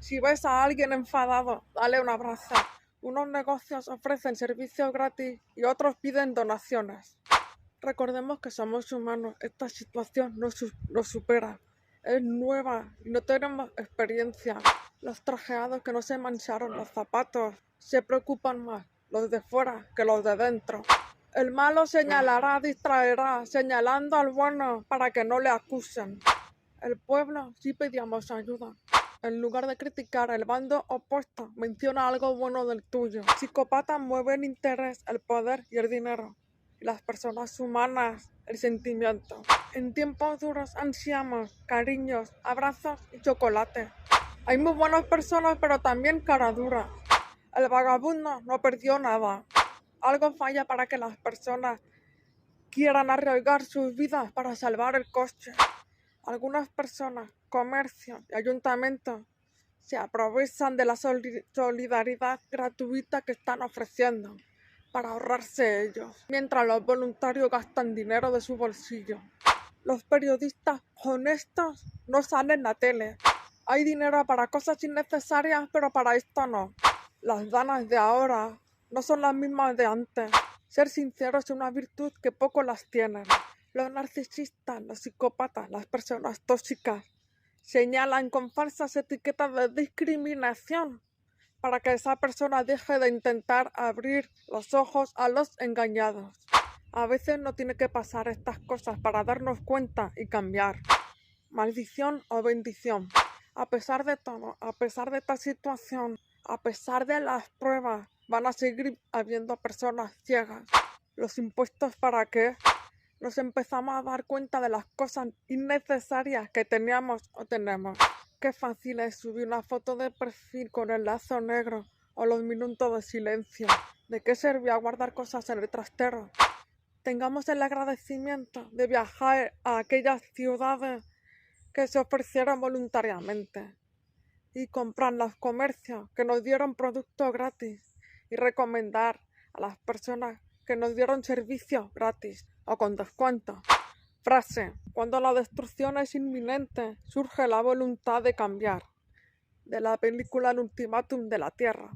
Si ves a alguien enfadado, dale un abrazo. Unos negocios ofrecen servicios gratis y otros piden donaciones. Recordemos que somos humanos, esta situación nos supera. Es nueva y no tenemos experiencia. Los trajeados que no se mancharon los zapatos se preocupan más los de fuera que los de dentro. El malo señalará, distraerá, señalando al bueno para que no le acusen. El pueblo sí pedíamos ayuda. En lugar de criticar el bando opuesto, menciona algo bueno del tuyo. Psicópatas mueven interés, el poder y el dinero. Y las personas humanas, el sentimiento. En tiempos duros ansiamos cariños, abrazos y chocolate. Hay muy buenas personas, pero también cara dura. El vagabundo no perdió nada. Algo falla para que las personas quieran arriesgar sus vidas para salvar el coche. Algunas personas, comercios y ayuntamientos se aprovechan de la solidaridad gratuita que están ofreciendo para ahorrarse ellos, mientras los voluntarios gastan dinero de su bolsillo. Los periodistas honestos no salen en la tele. Hay dinero para cosas innecesarias, pero para esto no. Las ganas de ahora no son las mismas de antes. Ser sincero es una virtud que pocos las tienen. Los narcisistas, los psicópatas, las personas tóxicas señalan con falsas etiquetas de discriminación para que esa persona deje de intentar abrir los ojos a los engañados. A veces no tiene que pasar estas cosas para darnos cuenta y cambiar. Maldición o bendición. A pesar de todo, a pesar de esta situación, a pesar de las pruebas, van a seguir habiendo personas ciegas. ¿Los impuestos para qué? Nos empezamos a dar cuenta de las cosas innecesarias que teníamos o tenemos. Qué fácil es subir una foto de perfil con el lazo negro o los minutos de silencio. ¿De qué servía guardar cosas en el trastero? Tengamos el agradecimiento de viajar a aquellas ciudades que se ofrecieron voluntariamente y comprar los comercios que nos dieron productos gratis y recomendar a las personas que nos dieron servicios gratis o con descuento. Frase: cuando la destrucción es inminente, surge la voluntad de cambiar. De la película El ultimátum de la Tierra.